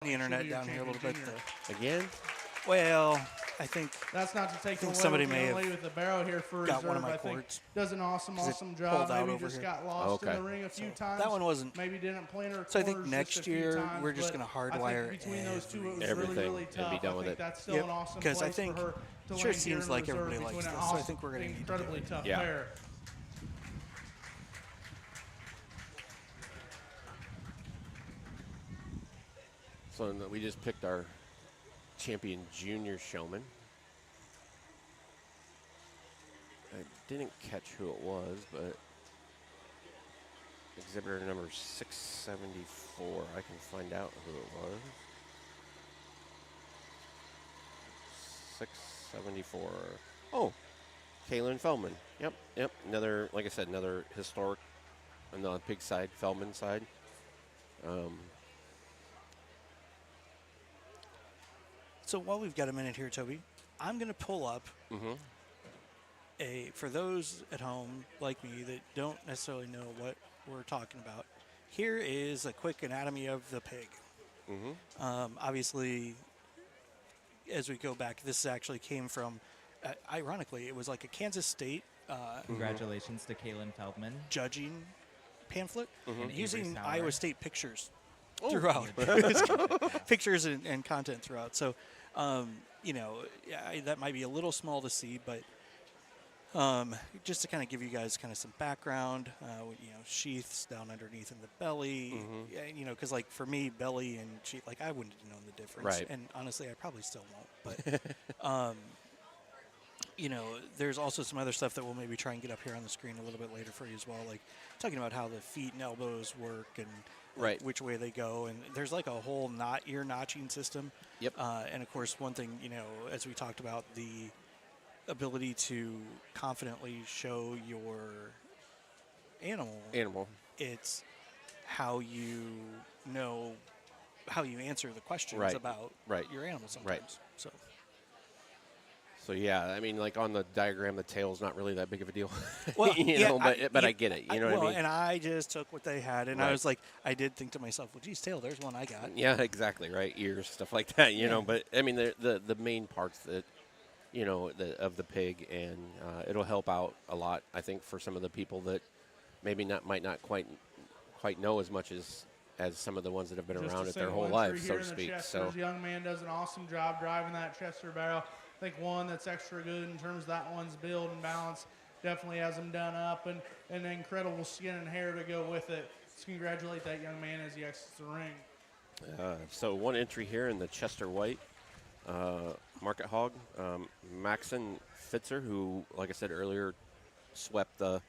the internet down here a little bit. Again? Well, I think That's not to take away somebody with may the have lady with the barrel here for got reserve. one of my I think cords. does an awesome it job. pulled out Maybe over just here. got lost in Okay. the ring a few So times. that one wasn't. Maybe didn't plan her. So I think corners next just a few year times, we're just but going to I hardwire think between those two, it was everything, really, really and tough. be done I with think it. that's still Yep, an awesome 'cause I place think for her to sure it land here seems in like reserve everybody likes between this, an so I think we're gonna need to do incredibly it. tough Yeah. pair. So we just picked our champion junior showman. I didn't catch who it was, but exhibitor number 674. I can find out who it was. 674. Oh, Kaylin Feldman. Yep. Another, like I said, another historic on the pig side, Feldman side. So while we've got a minute here, Toby, I'm going to pull up for those at home like me that don't necessarily know what we're talking about. Here is a quick anatomy of the pig. Obviously, as we go back, this actually came from, ironically, it was like a Kansas State Congratulations to Kaylin Feldman. judging pamphlet And using Avery Sauer. Iowa State pictures throughout. Pictures and content throughout. So, that might be a little small to see, but just to kind of give you guys kind of some background, sheaths down underneath in the belly, because like for me, belly and sheath, like I wouldn't have known the difference. Right. And honestly, I probably still won't. But, there's also some other stuff that we'll maybe try and get up here on the screen a little bit later for you as well, like talking about how the feet and elbows work and which way they go. And there's like a whole ear notching system. Yep. And of course, one thing, as we talked about, the ability to confidently show your animal. It's how you know how you answer the questions about your animal sometimes. So yeah, I mean, like on the diagram, the tail's not really that big of a deal. Well, but I get it. You know what I mean? And I just took what they had, and I was like, I did think to myself, well, geez, tail, there's one I got. Yeah, exactly, right? Ears, stuff like that, you know. But I mean, the main parts that, of the pig, and it'll help out a lot, I think, for some of the people that maybe might not quite know as much as some of the ones that have been around it their whole lives, so to speak. So this young man does an awesome job driving that Chester barrel. I think one that's extra good in terms of that one's build and balance. Definitely has him done up and incredible skin and hair to go with it. Let's congratulate that young man as he exits the ring. So one entry here in the Chester White Market Hog, Maxon Fitzer, who, like I said earlier, swept the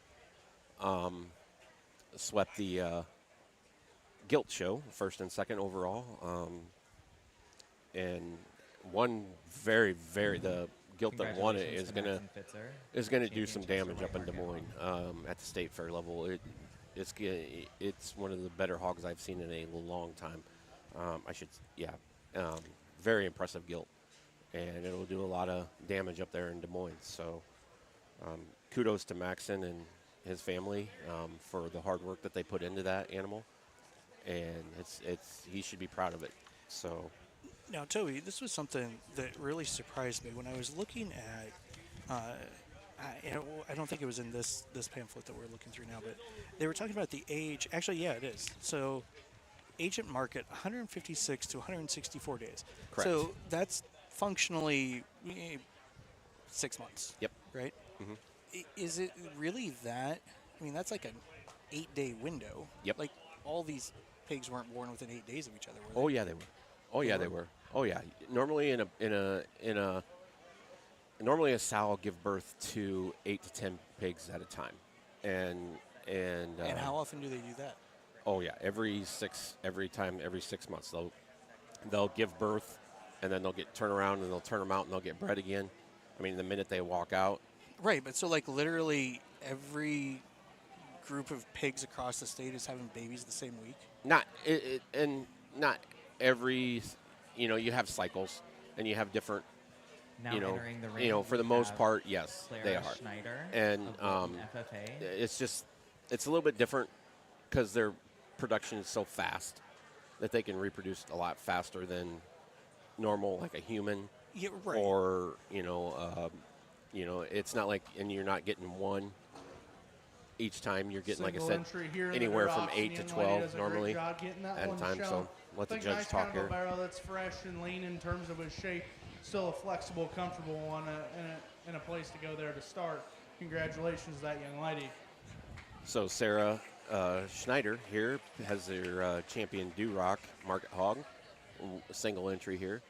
Gilt Show, first and second overall, and one the Gilt that won it is gonna do some damage up in Des Moines at the state fair level. It's one of the better hogs I've seen in a long time. Very impressive Gilt, and it'll do a lot of damage up there in Des Moines. So kudos to Maxon and his family for the hard work that they put into that animal, and he should be proud of it. So. Now, Toby, this was something that really surprised me when I was looking at. I don't think it was in this pamphlet that we're looking through now, but they were talking about the age. Actually, yeah, it is. So, age at market, 156 to 164 days. Correct. So that's functionally 6 months. Yep. Right. Is it really that? I mean, that's like an 8-day window. Yep. Like all these pigs weren't born within 8 days of each other, were they? Oh yeah, they were. Oh yeah, they were. Oh yeah. Normally normally a sow will give birth to 8 to 10 pigs at a time, and how often do they do that? Oh yeah, every 6 months they'll give birth, and then they'll turn around and they'll turn them out and they'll get bred again. I mean, the minute they walk out. Right, but so like literally every group of pigs across the state is having babies the same week? Not every, you have cycles and you have different, Now entering the ring, for the most part, yes, Clara they are. Schneider And FFA. it's a little bit different because their production is so fast. that they can reproduce a lot faster than normal, like a human. Yeah, right. Or it's not like, and you're not getting one each time. You're getting, like I Single said, entry here in the anywhere dirt from auction. 8 to Young lady 12 does a great normally job getting that at a one time. shown. So let the Think judge nice talk kind of here. a barrel that's fresh and lean in terms of its shape. Still a flexible, comfortable one, and a place to go there to start. Congratulations to that young lady. So Sarah Schneider here has their champion Duroc Market Hog, single entry here.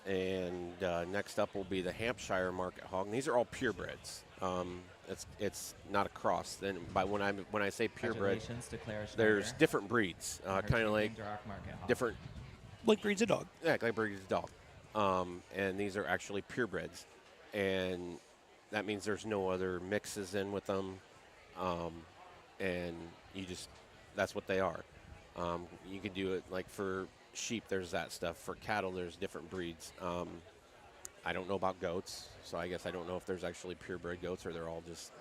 And next up will be the Hampshire Market Hog. And these are all purebreds. It's not a cross. Then when I say purebred, Congratulations to Clara Schneider. there's different breeds, on her kind of like champion Duroc Market Hog. different, Like breeds of dog. yeah, like breeds of dog. And these are actually purebreds, and that means there's no other mixes in with them, and that's what they are. You can do it like for sheep, there's that stuff. For cattle, there's different breeds. I don't know about goats, so I guess I don't know if there's actually purebred goats or they're all just,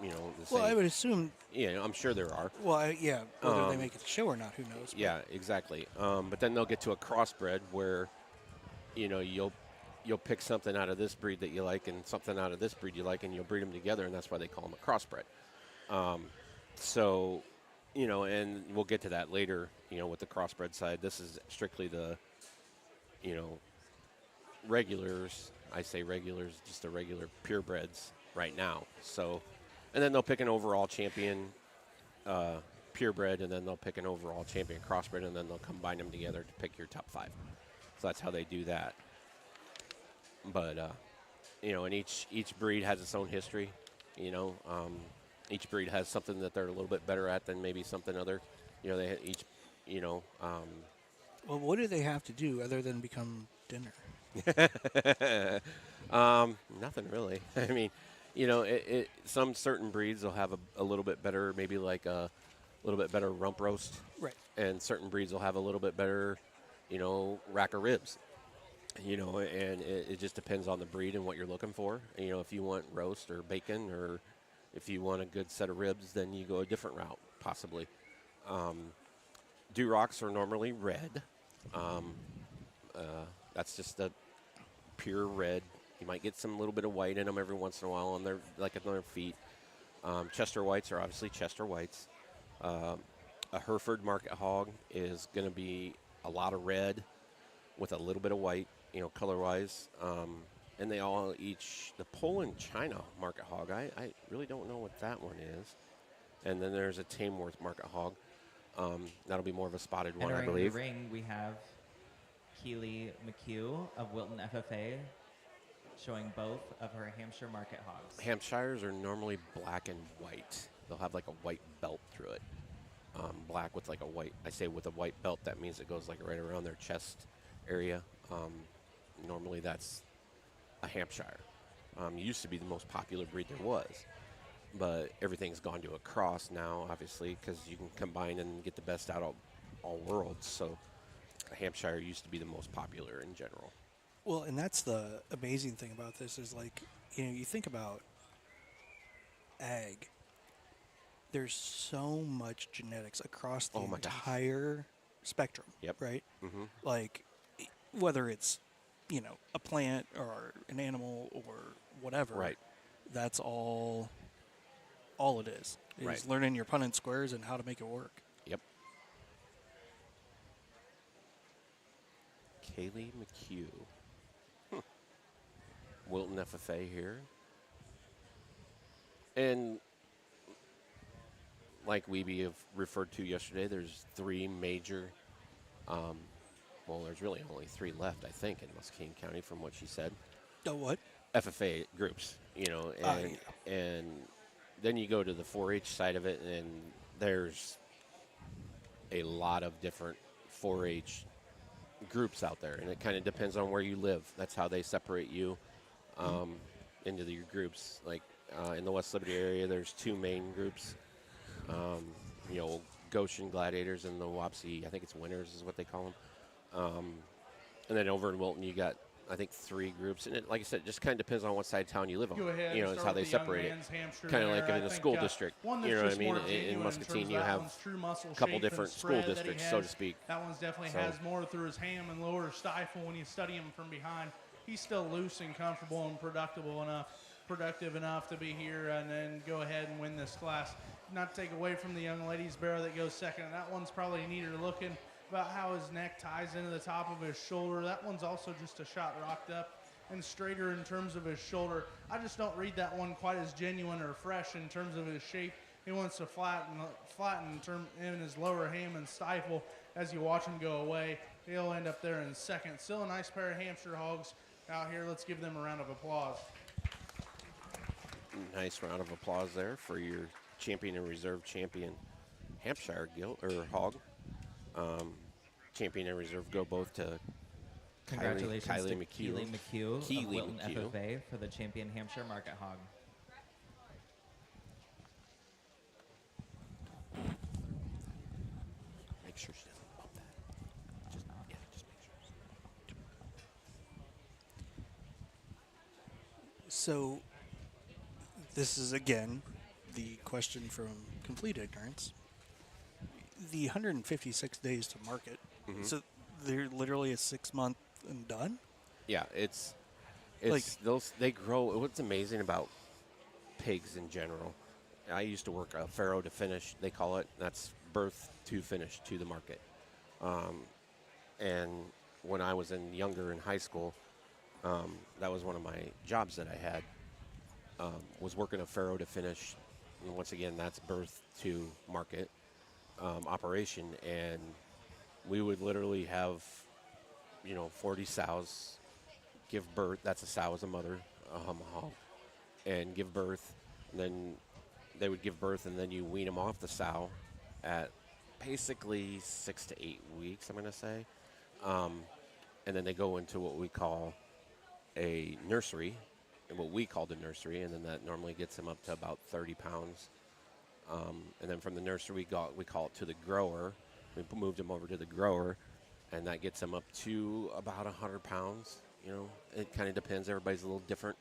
the same. Well, I would assume. Yeah, I'm sure there are. Well, yeah, whether they make it to show or not, who knows? But Yeah, exactly. But then they'll get to a crossbred where, you'll pick something out of this breed that you like and something out of this breed you like, and you'll breed them together, and that's why they call them a crossbred. And we'll get to that later, with the crossbred side. This is strictly the, regulars. I say regulars, just the regular purebreds right now. So, and then they'll pick an overall champion purebred, and then they'll pick an overall champion crossbred, and then they'll combine them together to pick your top 5. So that's how they do that. But, and each breed has its own history, each breed has something that they're a little bit better at than maybe something other. They each, Well, what do they have to do other than become dinner? Nothing really. I mean, some certain breeds will have a little bit better, maybe like a little bit better rump roast. Right. And certain breeds will have a little bit better, rack of ribs. And it just depends on the breed and what you're looking for. If you want roast or bacon, or if you want a good set of ribs, then you go a different route, possibly. Durocs are normally red. That's just a pure red. You might get some little bit of white in them every once in a while on their feet. Chester whites are obviously Chester whites. A Hereford Market Hog is going to be a lot of red with a little bit of white, color-wise. And they all the Poland China Market Hog, I really don't know what that one is. And then there's a Tamworth Market Hog. That'll be more of a spotted one, I believe. Entering the ring, we have Keely McHugh of Wilton FFA showing both of her Hampshire Market Hogs. Hampshires are normally black and white. They'll have like a white belt through it. Black with like a white, I say with a white belt, that means it goes like right around their chest area. Normally that's a Hampshire. Used to be the most popular breed there was, but everything's gone to a cross now, obviously, because you can combine and get the best out of all worlds. So a Hampshire used to be the most popular in general. Well, and that's the amazing thing about this is, like, you think about ag. There's so much genetics across the entire spectrum. Yep. Right? Mm-hmm. Like, whether it's, a plant or an animal or whatever. Right. That's all it is Right. learning your Punnett squares and how to make it work. Yep. Kaylee McHugh. Wilton FFA here. And like Weeby have referred to yesterday, there's 3 major, there's really only 3 left, I think, in Muscatine County from what she said. Oh, what? FFA groups, and then you go to the 4-H side of it, and there's a lot of different 4-H groups out there, and it kind of depends on where you live. That's how they separate you into your groups. Like in the West Liberty area, there's 2 main groups. Goshen Gladiators and the Wapsie, I think it's Winners is what they call them. And then over in Wilton, you got I think 3 groups, and like I said, it just kind of depends on what side of town you live on. Go ahead. You know, and it's start how they with the young separate it. man's Hampshire Kind of like there. in I a think, school district. one You that's know what I just mean? more In genuine in Muscatine, terms of you that have one's true muscle a couple shape and different school spread that he districts, so to has. speak. That one's definitely So- has more through his ham and lower stifle when you study him from behind. He's still loose and comfortable and productive enough to be here and then go ahead and win this class. Not to take away from the young lady's barrow that goes second, and that one's probably neater looking about how his neck ties into the top of his shoulder. That one's also just a shot rocked up and straighter in terms of his shoulder. I just don't read that one quite as genuine or fresh in terms of his shape. He wants to flatten in his lower ham and stifle as you watch him go away. He'll end up there in second. Still a nice pair of Hampshire hogs out here. Let's give them a round of applause. Nice round of applause there for your champion and reserve champion Hampshire hog. Champion and reserve go both to Congratulations Kylie to McHugh. Keely McHugh of Keely Wilton McHugh. FFA for the champion Hampshire Market Hog. Make sure she doesn't bump that. Just make sure. So, this is again the question from complete ignorance. The 156 days to market. So, they're literally a 6-month and done? Yeah, it's Like- those they grow. What's amazing about pigs in general? I used to work a farrow to finish. They call it. That's birth to finish to the market. And when I was younger in high school, that was one of my jobs that I had. Was working a farrow to finish. And once again, that's birth to market operation, and we would literally have 40 sows give birth. That's a sow as a mother, a hog, and give birth. And then they would give birth, and then you wean them off the sow at basically 6 to 8 weeks, I'm going to say. And then they go into what we call a nursery, and what we call the nursery, and then that normally gets them up to about 30 pounds. And then from the nursery, we call it to the grower. We moved them over to the grower, and that gets them up to about 100 pounds. It kind of depends. Everybody's a little different,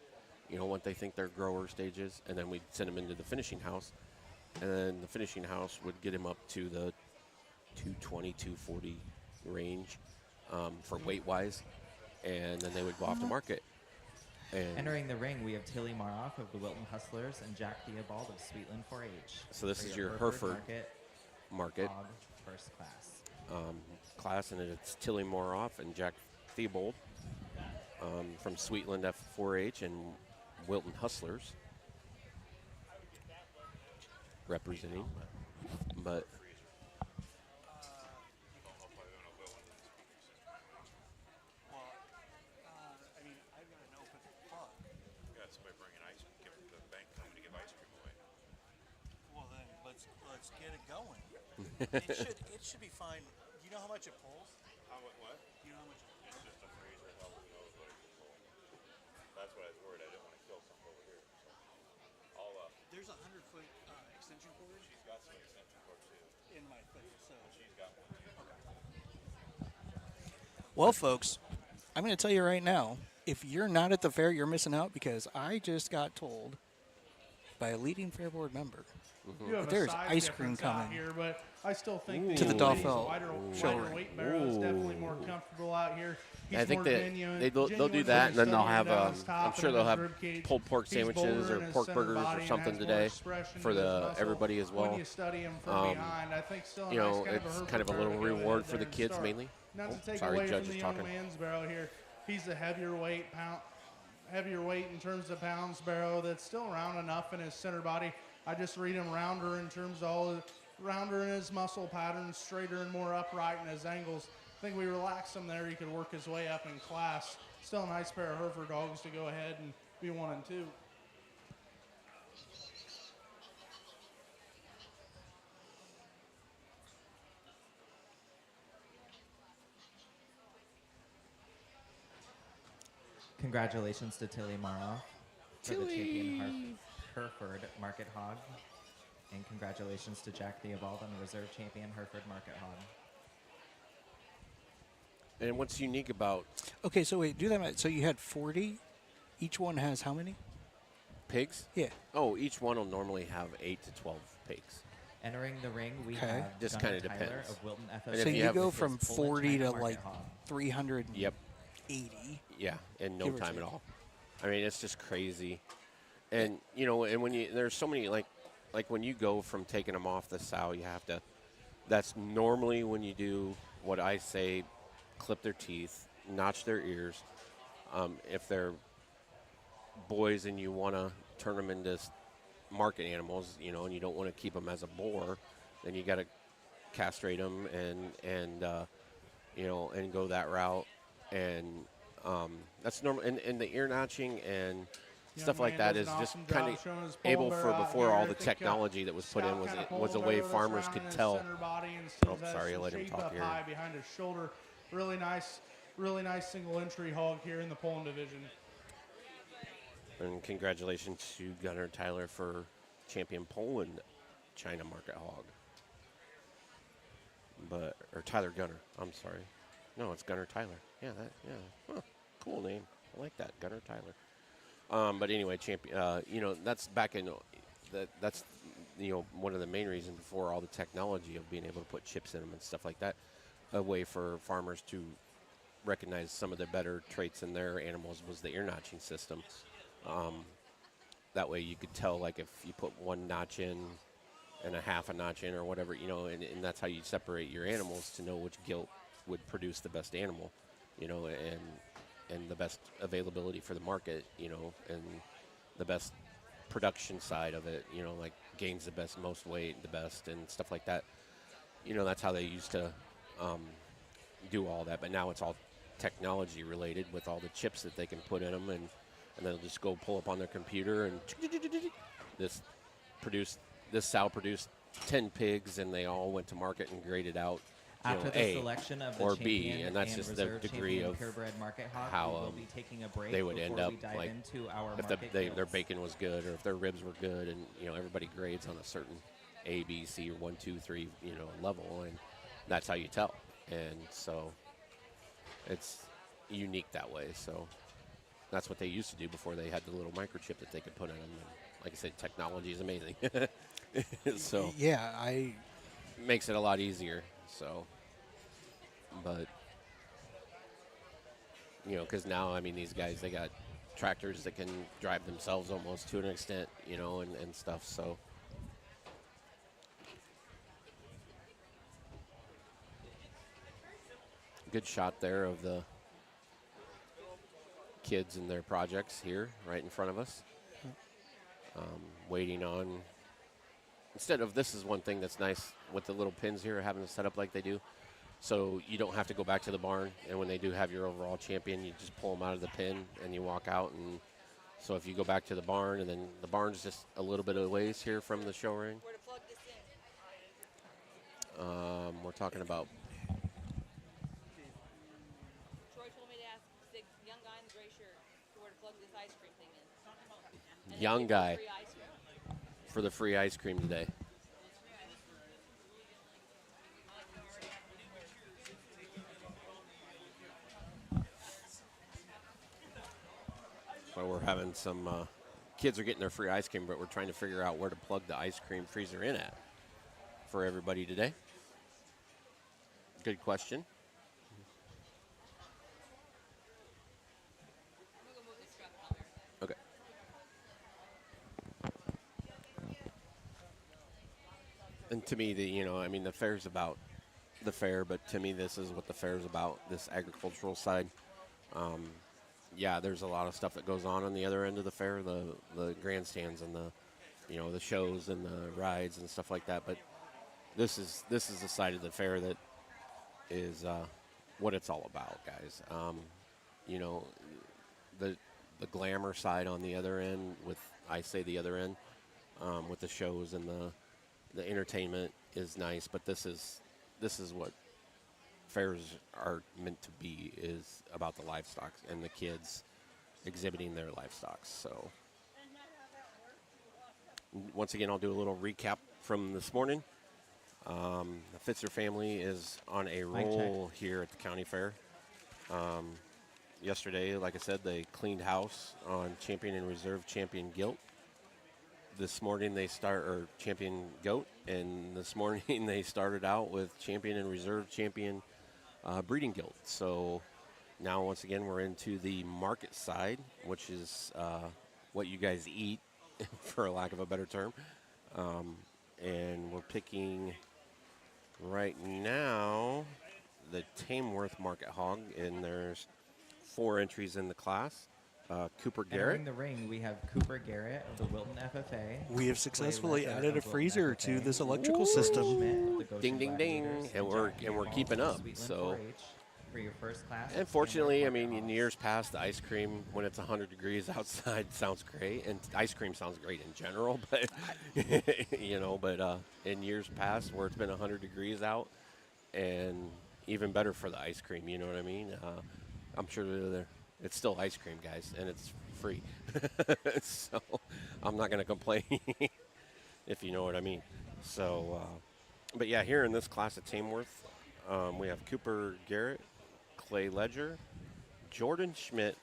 what they think their grower stage is. And then we'd send them into the finishing house, and then the finishing house would get them up to the 220, 240 range for weight-wise, and then they would go off to market. And Entering the ring, we have Tilly Maroff of the Wilton Hustlers and Jack Theobald of Sweetland 4-H. So this for is your Hereford market hog first class. class, and it's Tilly Moroff and Jack Theobald from Sweetland F4H and Wilton Hustlers representing. But Got somebody bringing ice, give the bank coming to give ice cream away. Well, then let's get it going. it should be fine. You know how much it pulls? What? You know how much? It's just a freezer. Nobody knows what it can pull. That's what I was worried. I didn't want to kill something over here. So I'll There's a 100-foot extension cord she's got some extension cord too. in my thing. So. She's got one too. Well, folks, I'm going to tell you right now, if you're not at the fair, you're missing out, because I just got told by a leading fair board member You have a there's size ice cream difference out coming here, but I still think to the ladies' Dauphin wider showroom. weight barrel is definitely more comfortable out here. I think more that genuine- they'll genuine do with that, his and then they'll stomach have down his I'm top sure and they'll his have rib cage. pulled pork He's sandwiches bolder or in his pork center burgers body or and something has more today expression for to his muscle everybody as well. When you study him from behind, I think still a nice kind of a It's Hereford kind of a barrel little to go ahead reward for there the and kids start. mainly. Not to take Sorry, away Judge from is the young talking. man's barrel here. He's a heavier weight in terms of pounds barrow that's still round enough in his center body. I just read him rounder in terms of rounder in his muscle patterns, straighter and more upright in his angles. I think we relax him there. He could work his way up in class. Still a nice pair of Hereford dogs to go ahead and be 1 and 2. Congratulations to Tilly Maroff for the champion Hereford Market Hog. And congratulations to Jack Theobald on the reserve champion Hereford Market Hog. And what's unique about Okay, so wait, do that. So you had 40. Each one has how many? pigs? Yeah. Oh, each one will normally have 8 to 12 pigs. Entering the ring, we Okay. have Just Gunnar kinda Tyler depends. of Wilton And FFA. if So you you have- go with his from Poland 40 China to market like hog. 380. Yep. Yeah, in no Give or time at take. all. I mean, it's just crazy. And you know, and when you there's so many like when you go from taking them off the sow, you have to. That's normally when you do what I say: clip their teeth, notch their ears. If they're boys and you want to turn them into market animals, you know, and you don't want to keep them as a boar, then you got to castrate them and you know, and go that route. And that's normal. And the ear notching and stuff like that is just kind of able for before all the technology that was put in was a way farmers could tell. Oh, sorry, I let him talk here. Behind his shoulder, really nice single entry hog here in the Poland division. And congratulations to Gunnar Tyler for champion Poland China market hog. Or Tyler Gunnar. I'm sorry. No, it's Gunnar Tyler. Yeah, huh, cool name. I like that, Gunnar Tyler. But anyway, champion. You know, that's back in. That's you know, one of the main reasons before all the technology of being able to put chips in them and stuff like that, a way for farmers to recognize some of the better traits in their animals was the ear notching system. That way you could tell, like, if you put one notch in and a half a notch in or whatever, you know, and that's how you separate your animals to know which gilt would produce the best animal, you know, and the best availability for the market, you know, and the best production side of it, you know, like gains the best, most weight, the best, and stuff like that. You know, that's how they used to do all that, but now it's all technology related with all the chips that they can put in them, and they'll just go pull up on their computer and this sow produced 10 pigs, and they all went to market and graded out, you After know, the A selection of the or B, champion and that's just the reserve degree champion of purebred market hog, how, we will be taking a break they would end before up, we dive like, into our if market their gilts. bacon was good or if their ribs were good, and you know, everybody grades on a certain A, B, C, or 1, 2, 3, you know, level, and that's how you tell. And so it's unique that way. So that's what they used to do before they had the little microchip that they could put in them. And like I said, technology is amazing. So Yeah, I makes it a lot easier. So, but you know, because now, I mean, these guys, they got tractors that can drive themselves almost to an extent, you know, and stuff. So good shot there of the kids and their projects here right in front of us. Waiting on, instead of, this is one thing that's nice with the little pins here, having it set up like they do. So you don't have to go back to the barn, and when they do have your overall champion, you just pull them out of the pin and you walk out. And so if you go back to the barn, and then the barn's just a little bit of ways here from the show ring. Where to plug this in? We're talking about Troy told me to ask the young guy in the gray shirt where to plug this ice cream thing in. And young then give guy free ice cream. for the free ice cream today. So we're having some kids are getting their free ice cream, but we're trying to figure out where to plug the ice cream freezer in at for everybody today. Good question. I'm gonna go move this truck out there. Okay. And to me, the fair's about the fair, but to me, this is what the fair's about, this agricultural side. Yeah, there's a lot of stuff that goes on the other end of the fair, the grandstands and the shows and the rides and stuff like that. But this is the side of the fair that is what it's all about, guys. The glamour side on the other end, the other end, with the shows and the entertainment is nice, but this is what fairs are meant to be, is about the livestock and the kids exhibiting their livestock. So once again, I'll do a little recap from this morning. The Fitzer family is on a roll here at the county fair. Yesterday, like I said, they cleaned house on champion and reserve champion gilt. This morning or champion goat, and this morning they started out with champion and reserve champion breeding gilt. So now once again we're into the market side, which is what you guys eat, for a lack of a better term. And we're picking right now the Tamworth Market Hog, and there's 4 entries in the class. Cooper Garrett. Entering the ring, we have Cooper Garrett of the Wilton FFA. We have successfully Ledger added a of Wilton freezer FFA, to this Jordan electrical Schmidt system. of the Goshen Ding, ding, ding. Gladiators, And we're Jack keeping Hall of up, Sweetland so. 4-H for your first class. And of fortunately, I Tamworth mean, in Market years past, the ice cream, when it's 100 degrees outside, sounds great. And ice cream sounds great in general, but, in years past where it's been 100 degrees out, and even better for the ice cream, you know what I mean? I'm sure it's still ice cream, guys, and it's free. So I'm not going to complain, if you know what I mean. So, but yeah, here in this class at Tamworth, we have Cooper Garrett, Clay Ledger, Jordan Schmidt,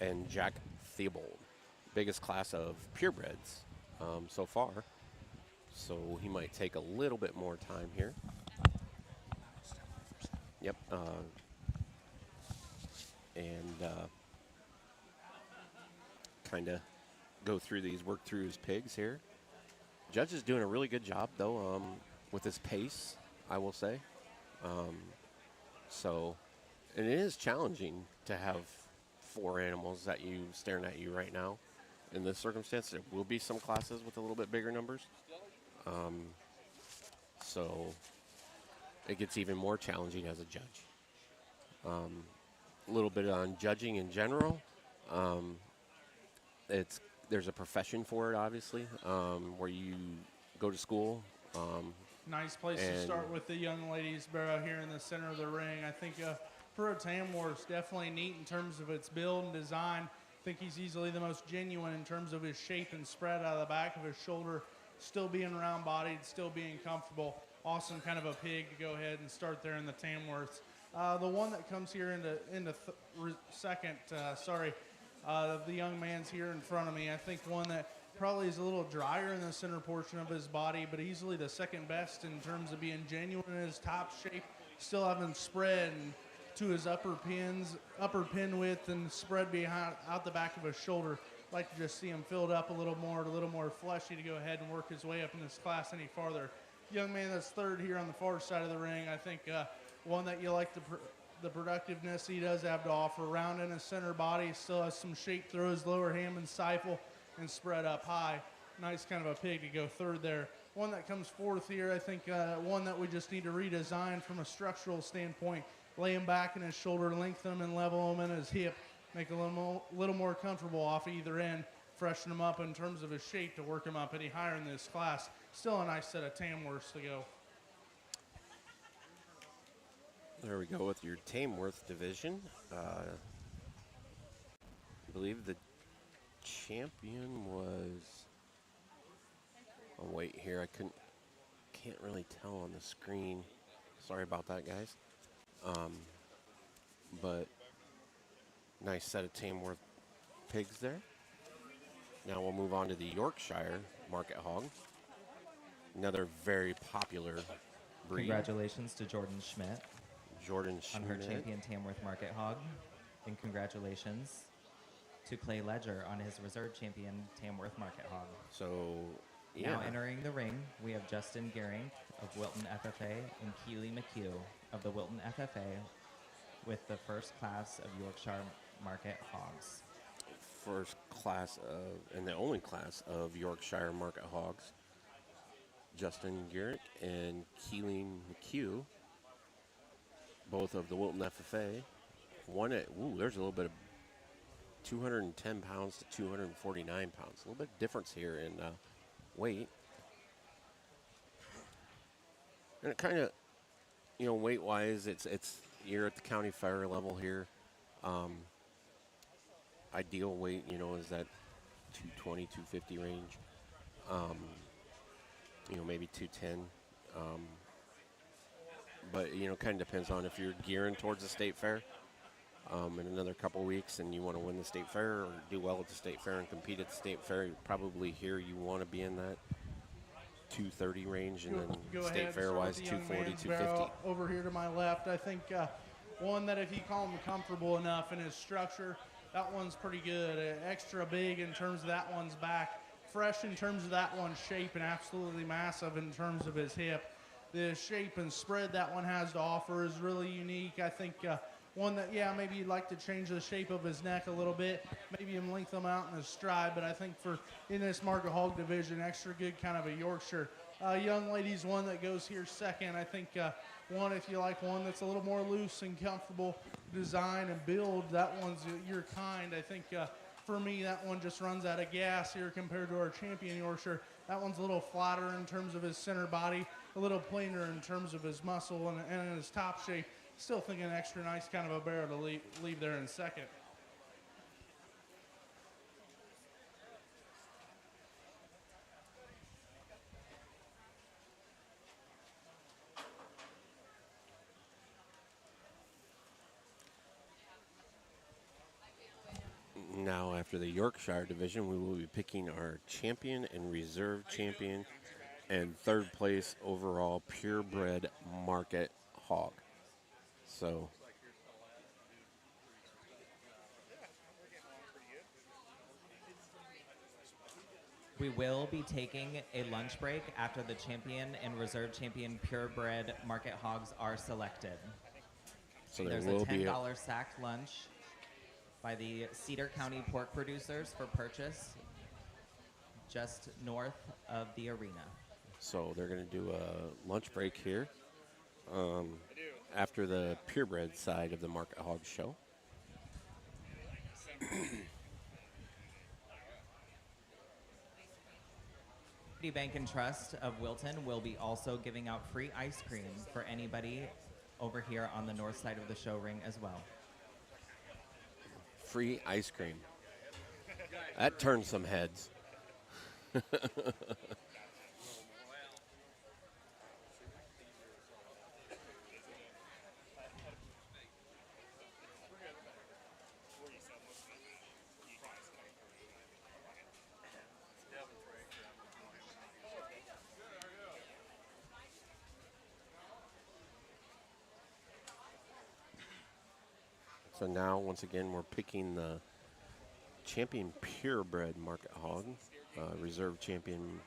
and Jack Theobald. Biggest class of purebreds so far. So he might take a little bit more time here. Yep. And kind of go through these, work through his pigs here. Judge is doing a really good job, though, with his pace, I will say. And it is challenging to have 4 animals staring at you right now. In this circumstance, there will be some classes with a little bit bigger numbers. So it gets even more challenging as a judge. A little bit on judging in general. There's a profession for it, obviously, where you go to school. Nice place to start with the young ladies barrow here in the center of the ring. I think Pro Tamworth's definitely neat in terms of its build and design. I think he's easily the most genuine in terms of his shape and spread out of the back of his shoulder, still being round-bodied, still being comfortable. Awesome kind of a pig to go ahead and start there in the Tamworths. The one that comes here into second, the young man's here in front of me. I think one that probably is a little drier in the center portion of his body, but easily the second best in terms of being genuine in his top shape, still having spread to his upper pin width and spread behind out the back of his shoulder. Like to just see him filled up a little more fleshy to go ahead and work his way up in this class any farther. Young man that's third here on the far side of the ring, I think one that you like the productiveness he does have to offer. Round in his center body, still has some shape through his lower ham and stifle and spread up high. Nice kind of a pig to go third there. One that comes fourth here, I think one that we just need to redesign from a structural standpoint. Lay him back in his shoulder, lengthen him and level him in his hip. Make a little more comfortable off either end. Freshen him up in terms of his shape to work him up any higher in this class. Still a nice set of Tamworths to go. There we go with your Tamworth division. I believe the champion was. Oh wait, here can't really tell on the screen. Sorry about that, guys. But nice set of Tamworth pigs there. Now we'll move on to the Yorkshire Market Hog. Another very popular breed. Congratulations to Jordan Schmidt Jordan on her Schmidt. champion Tamworth Market Hog. And congratulations to Clay Ledger on his reserve champion Tamworth Market Hog. So, yeah. Now entering the ring, we have Justin Gehring of Wilton FFA and Keely McHugh of the Wilton FFA with the first class of Yorkshire Market Hogs. First class and the only class of Yorkshire Market Hogs. Justin Garrett and Keeling McHugh, both of the Wilton FFA. One there's a little bit of 210 pounds to 249 pounds. A little bit of difference here in weight. And it kind of, weight-wise, it's you're at the county fair level here. Ideal weight, is that 220, 250 range. Maybe 210. But, kind of depends on if you're gearing towards the state fair. in another couple weeks and you want to win the state fair or do well at the state fair and compete at the state fair, probably here you want to be in that 230 range, and then Go state ahead, fair start wise with the young 240, man's 250. barrel over here to my left. I think one that if you call him comfortable enough in his structure, that one's pretty good. Extra big in terms of that one's back. Fresh in terms of that one's shape, and absolutely massive in terms of his hip. The shape and spread that one has to offer is really unique. I think one that, yeah, maybe you'd like to change the shape of his neck a little bit, maybe him lengthen him out in his stride, but I think for in this market hog division, extra good kind of a Yorkshire. Young lady's one that goes here second. I think one, if you like one that's a little more loose and comfortable design and build, that one's your kind. I think for me, that one just runs out of gas here compared to our champion Yorkshire. That one's a little flatter in terms of his center body, a little plainer in terms of his muscle and his top shape. Still think an extra nice kind of a barrel to leave there in second. Now, after the Yorkshire division, we will be picking our champion and reserve champion and third place overall purebred market hog. So, We will be taking a lunch break after the champion and reserve champion purebred market hogs are selected. so there There's will a be $10 sacked lunch by the Cedar County pork producers for purchase just north of the arena. So they're going to do a lunch break here after the purebred side of the market hog show. City Bank and Trust of Wilton will be also giving out free ice cream for anybody over here on the north side of the show ring as well. Free ice cream. That turned some heads. So now, once again, we're picking the champion purebred market hog, reserve champion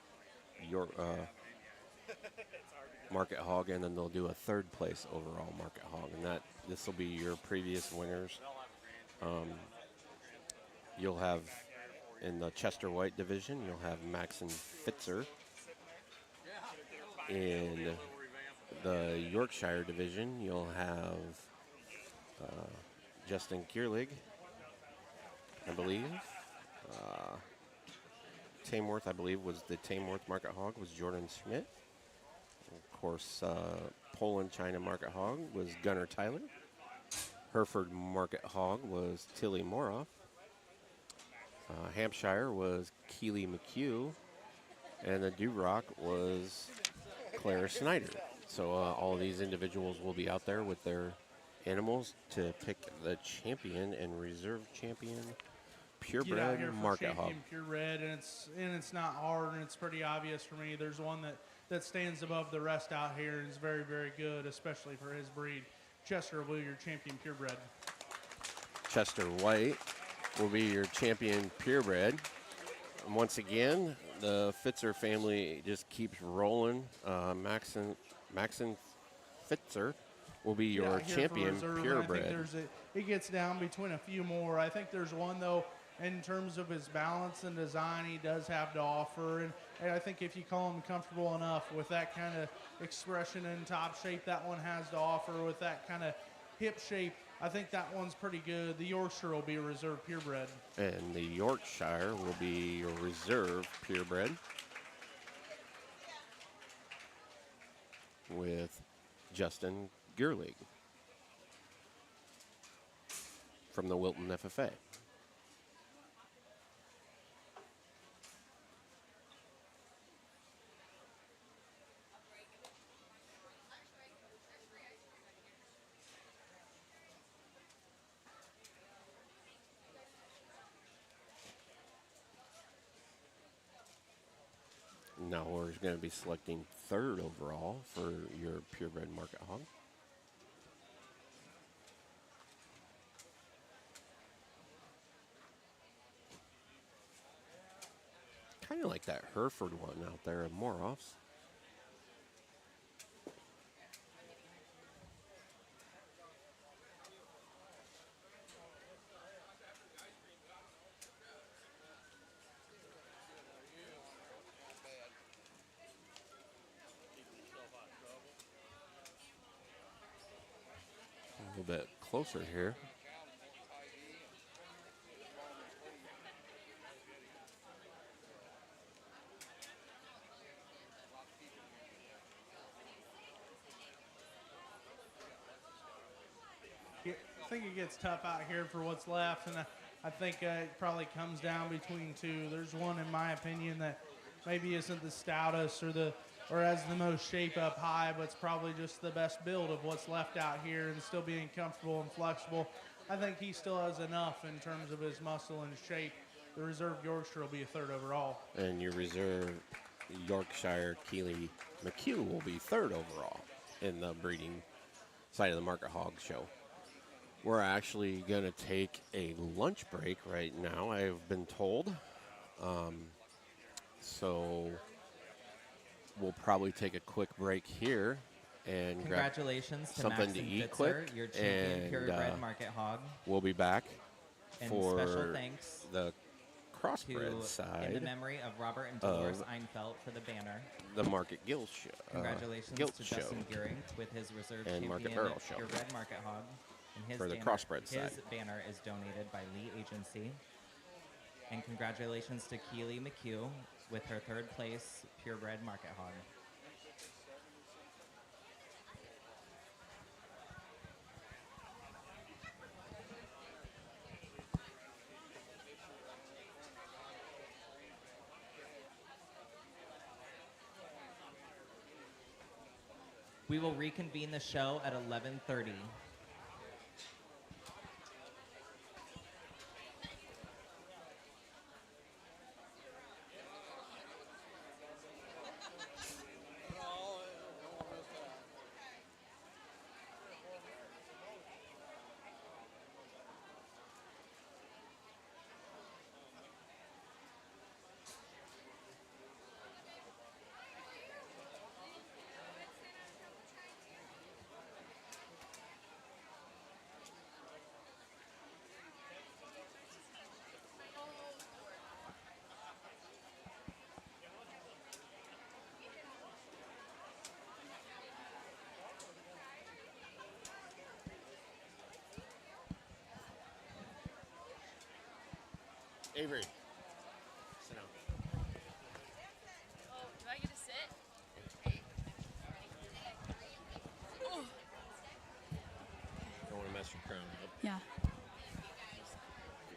market hog, and then they'll do a third place overall market hog, and this will be your previous winners. You'll have in the Chester White division, you'll have Maxon Fitzer. In the Yorkshire division, you'll have Justin Kierlig, I believe. Tamworth, I believe, was the Tamworth market hog, was Jordan Schmidt. Of course, Poland China market hog was Gunnar Tyler. Hereford market hog was Tilly Moroff. Hampshire was Keely McHugh. And the Duroc was Clara Snyder. So all of these individuals will be out there with their animals to pick the champion and reserve champion purebred market hog. Purebred, and it's not hard, and it's pretty obvious for me. There's one that stands above the rest out here and is very, very good, especially for his breed. Chester will be your champion purebred. Chester White will be your champion purebred. And once again, the Fitzer family just keeps rolling. Maxon Fitzer will be your champion purebred. I think it gets down between a few more. I think there's one, though, in terms of his balance and design, he does have to offer. And I think if you call him comfortable enough with that kind of expression and top shape that one has to offer, with that kind of hip shape, I think that one's pretty good. The Yorkshire will be a reserve purebred. And the Yorkshire will be your reserve purebred with Justin Gerlig from the Wilton FFA. Now we're going to be selecting third overall for your purebred market hog. Kind of like that Hereford one out there of Moroffs. A little bit closer here. I think it gets tough out here for what's left, and I think it probably comes down between two. There's one, in my opinion, that maybe isn't the stoutest or has the most shape up high, but it's probably just the best build of what's left out here and still being comfortable and flexible. I think he still has enough in terms of his muscle and shape. The reserve Yorkshire will be a third overall. And your reserve Yorkshire Keeley McHugh will be third overall in the breeding side of the Market Hog Show. We're actually going to take a lunch break right now, I've been told. So we'll probably take a quick break here and Congratulations grab to something Max to and eat Fitzer, quick. your champion And purebred market hog. we'll be back And for special thanks the to crossbred in the side memory of Robert and Dolores Einfeld for the banner. the Market Gilt Show. Congratulations Gilt to Show. Justin Gearing with his reserve And champion Market Barrel Show. purebred market hog. And his For the banner, crossbred his side. banner is donated by Lee Agency. And congratulations to Keely McHugh with her third place purebred market hog. We will reconvene the show at 11:30. Avery, sit down. Oh, do I get to sit? Don't want to mess your crown up. Yeah.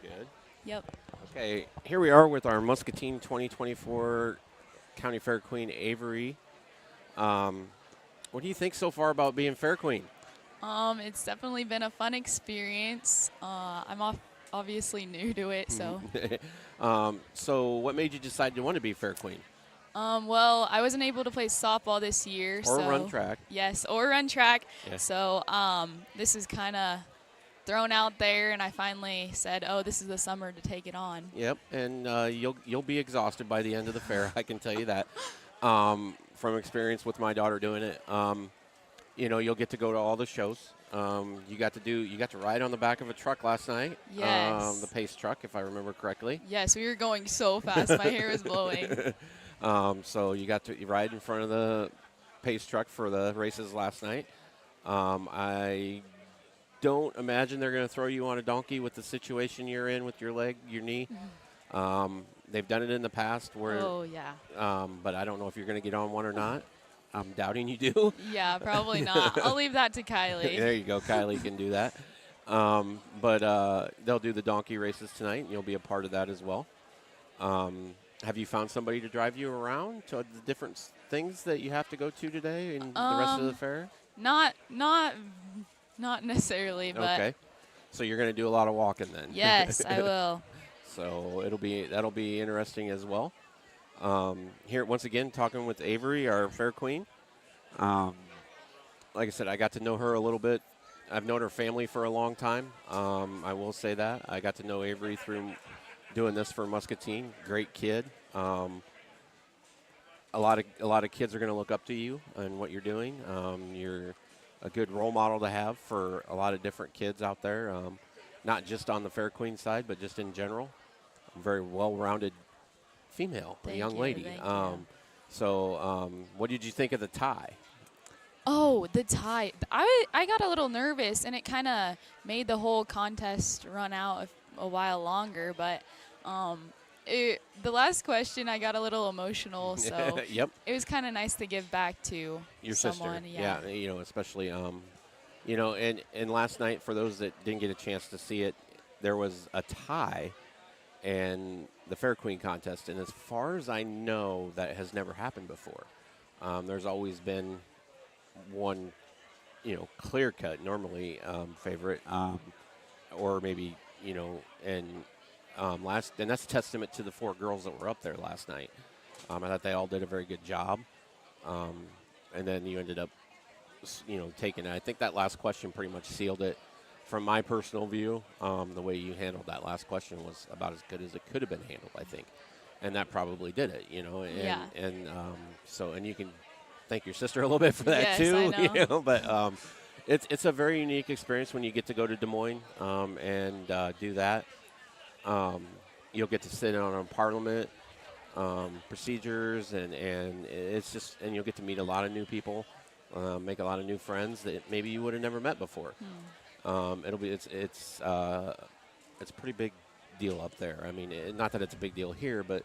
Good. Yep. Okay, here we are with our Muscatine 2024 County Fair Queen, Avery. What do you think so far about being Fair Queen? It's definitely been a fun experience. I'm obviously new to it, so. So what made you decide to want to be Fair Queen? Well, I wasn't able to play softball this year, Or so. run track. Yes, or run track. Yeah. So this is kind of thrown out there, and I finally said, "Oh, this is the summer to take it on." Yep, and you'll be exhausted by the end of the fair. I can tell you that from experience with my daughter doing it. You'll get to go to all the shows. You got to ride on the back of a truck last night. Yes. The pace truck, if I remember correctly. Yes, we were going so fast, my hair was blowing. So you got to ride in front of the pace truck for the races last night. I don't imagine they're going to throw you on a donkey with the situation you're in with your leg, your knee. They've done it in the past where, Oh yeah. but I don't know if you're going to get on one or not. I'm doubting you do. Yeah, probably not. I'll leave that to Kylie. There you go. Kylie can do that. But they'll do the donkey races tonight, and you'll be a part of that as well. Have you found somebody to drive you around to the different things that you have to go to today and the rest of the fair? Not necessarily, but Okay. So you're going to do a lot of walking then. yes, I will. So that'll be interesting as well. Here, once again, talking with Avery, our fair queen. Like I said, I got to know her a little bit. I've known her family for a long time. I will say that. I got to know Avery through doing this for Muscatine. Great kid. A lot of kids are going to look up to you and what you're doing. You're a good role model to have for a lot of different kids out there, not just on the Fair Queen side, but just in general. Very well-rounded female, a Thank young you, lady. thank you. So, what did you think of the tie? Oh, the tie. I got a little nervous, and it kind of made the whole contest run out a while longer. But the last question, I got a little emotional, so Yep. it was kind of nice to give back to Your someone. sister. Yeah, especially, and last night, for those that didn't get a chance to see it, there was a tie and the Fair Queen contest. And as far as I know, that has never happened before. There's always been one, clear cut, normally favorite, or maybe, and and that's a testament to the 4 girls that were up there last night. I thought they all did a very good job. And then you ended up, taking it. I think that last question pretty much sealed it. From my personal view, the way you handled that last question was about as good as it could have been handled, I think. And that probably did it, And, Yeah. and you can thank your sister a little bit for that Yes, too, I know. But it's a very unique experience when you get to go to Des Moines and do that. You'll get to sit in on a parliament procedures, and it's just, and you'll get to meet a lot of new people, make a lot of new friends that maybe you would have never met before. It's a pretty big deal up there. I mean, not that it's a big deal here, but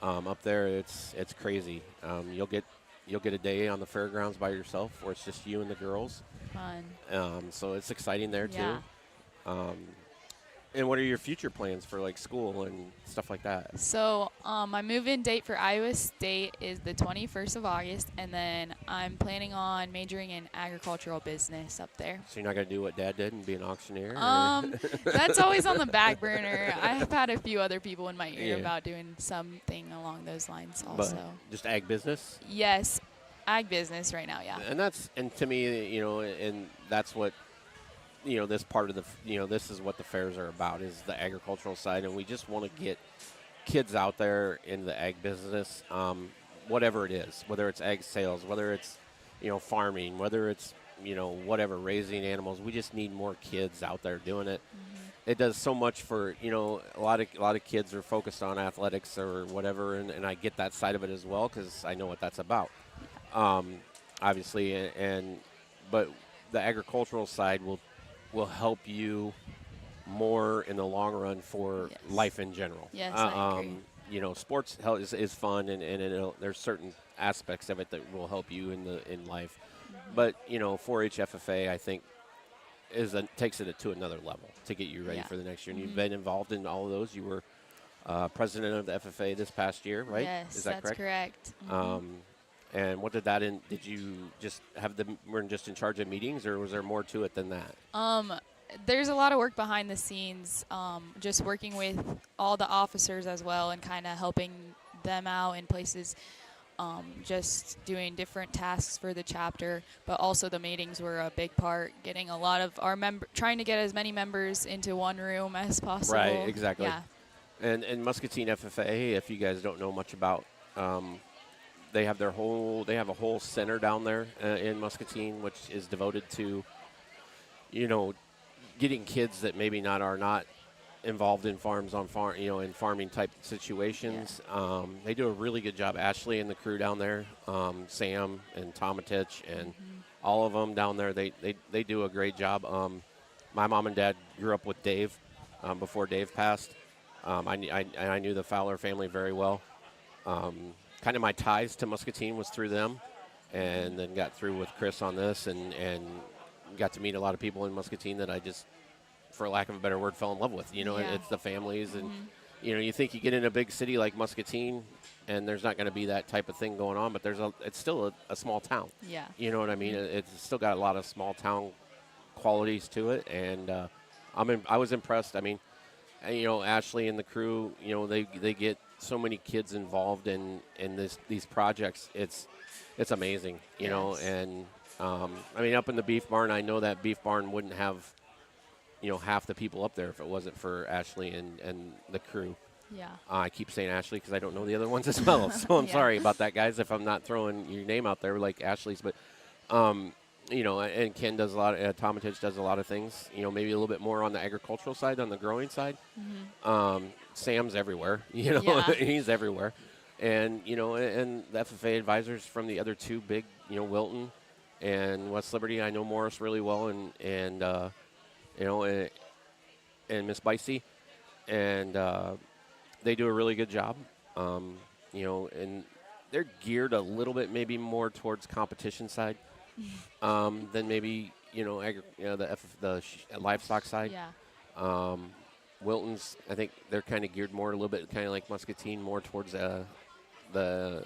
up there it's crazy. You'll get a day on the fairgrounds by yourself, where it's just you and the girls. Fun. So it's exciting there Yeah. too. And what are your future plans for like school and stuff like that? So my move-in date for Iowa State is the 21st of August, and then I'm planning on majoring in agricultural business up there. So you're not going to do what Dad did and be an auctioneer? That's always on the back burner. I've had a few other people in my ear Yeah. about doing something along those lines But also. just ag business? Yes, ag business right now, yeah. And to me, and that's what, this part of this is what the fairs are about, is the agricultural side. And we just want to get kids out there in the ag business, whatever it is, whether it's ag sales, whether it's, farming, whether it's, whatever, raising animals. We just need more kids out there doing it. It does so much for, a lot of kids are focused on athletics or whatever. And I get that side of it as well, because I know what that's about. Obviously, but the agricultural side will help you more in the long run for Yes. life in general. Yes, I agree. Sports is fun, and there's certain aspects of it that will help you in life. But 4-H FFA, I think, takes it to another level to get you ready Yeah. for the next year. And you've been involved in all of those. You were president of the FFA this past year, right? Yes, is that that's correct. And what did that did you just have were just in charge of meetings, or was there more to it than that? There's a lot of work behind the scenes, just working with all the officers as well and kind of helping them out in places, just doing different tasks for the chapter. But also the meetings were a big part, getting a lot of our trying to get as many members into one room as possible. Right, exactly. Yeah. And Muscatine FFA, if you guys don't know much about, they have a whole center down there in Muscatine, which is devoted to, getting kids that maybe are not involved in in farming type situations. Yeah. They do a really good job. Ashley and the crew down there, Sam and Tomatich and all of them down there, they do a great job. My mom and dad grew up with Dave before Dave passed. I knew the Fowler family very well. Kind of my ties to Muscatine was through them, and then got through with Chris on this, and got to meet a lot of people in Muscatine that I just, for lack of a better word, fell in love with. Yeah. It's the families, and you think you get in a big city like Muscatine, and there's not going to be that type of thing going on, but it's still a small town. Yeah. You know what I mean? It's still got a lot of small town qualities to it, and I was impressed. I mean, Ashley and the crew, they get so many kids involved in these projects. It's amazing, you know. Yes. And I mean, up in the beef barn, I know that beef barn wouldn't have, you know, half the people up there if it wasn't for Ashley and the crew. Yeah. I keep saying Ashley because I don't know the other ones as well, so I'm Yeah. sorry about that, guys, if I'm not throwing your name out there like Ashley's. But, you know, and Ken does a lot, Tomatich does a lot of things, you know, maybe a little bit more on the agricultural side, on the growing side. Sam's everywhere, you know, Yeah. he's everywhere. And, you know, and the FFA advisors from the other two big, you know, Wilton and West Liberty, I know Morris really well, and you know, and Miss Bicey. And, they do a really good job, you know, and they're geared a little bit maybe more towards competition side than maybe, you know, the livestock side. Yeah. Wilton's, I think they're kind of geared more a little bit, kind of like Muscatine, more towards the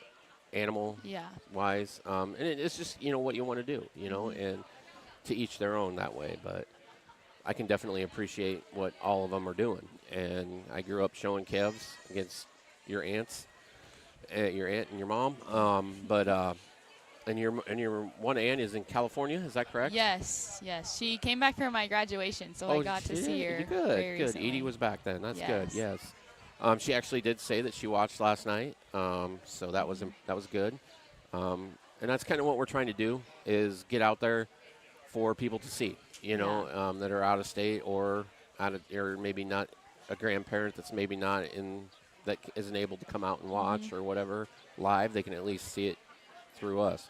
animal Yeah. wise. And it's just, you know, what you want to do, you know, and to each their own that way. But I can definitely appreciate what all of them are doing. And I grew up showing calves against your aunts, your aunt and your mom. And your one aunt is in California, is that correct? Yes. Yes. She came back for my graduation, so I got to she see did? her. Good, very good. recently. Edie was back then. That's good. Yes. Yes. She actually did say that she watched last night, so that was good. And that's kind of what we're trying to do is get out there for people to see, you know, that are out of state or or maybe not a grandparent that's maybe not that isn't able to come out and watch or whatever live. They can at least see it through us.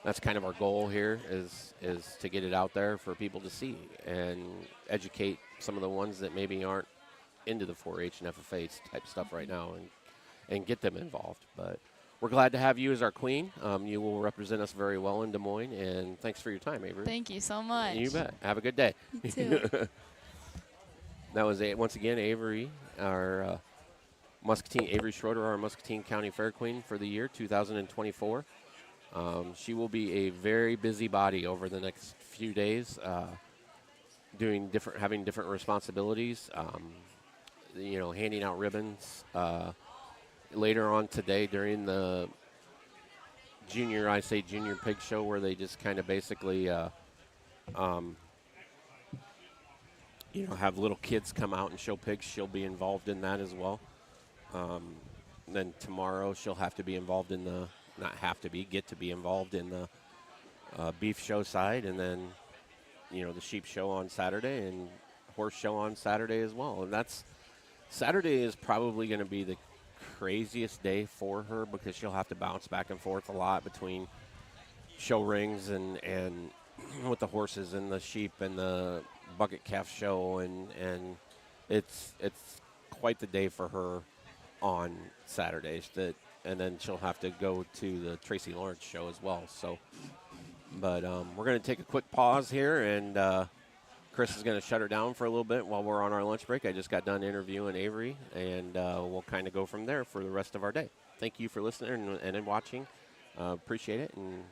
That's kind of our goal here is to get it out there for people to see and educate some of the ones that maybe aren't into the 4-H and FFA type stuff right now and get them involved. But we're glad to have you as our queen. You will represent us very well in Des Moines, and thanks for your time, Avery. Thank you so much. You bet. Have a good day. You too. That was once again Avery, our Avery Schroeder, our Muscatine County Fair Queen for the year 2024. She will be a very busy body over the next few days, having different responsibilities. You know, handing out ribbons. Later on today during the junior pig show, where they just kind of basically, you know, have little kids come out and show pigs. She'll be involved in that as well. Then tomorrow she'll have to be involved in get to be involved in the beef show side, and then, you know, the sheep show on Saturday and horse show on Saturday as well. And Saturday is probably going to be the craziest day for her because she'll have to bounce back and forth a lot between show rings and with the horses and the sheep and the bucket calf show, and it's quite the day for her on Saturdays. And then she'll have to go to the Tracy Lawrence show as well. So, but we're going to take a quick pause here, and Chris is going to shut her down for a little bit while we're on our lunch break. I just got done interviewing Avery, and we'll kind of go from there for the rest of our day. Thank you for listening and watching. Appreciate it, and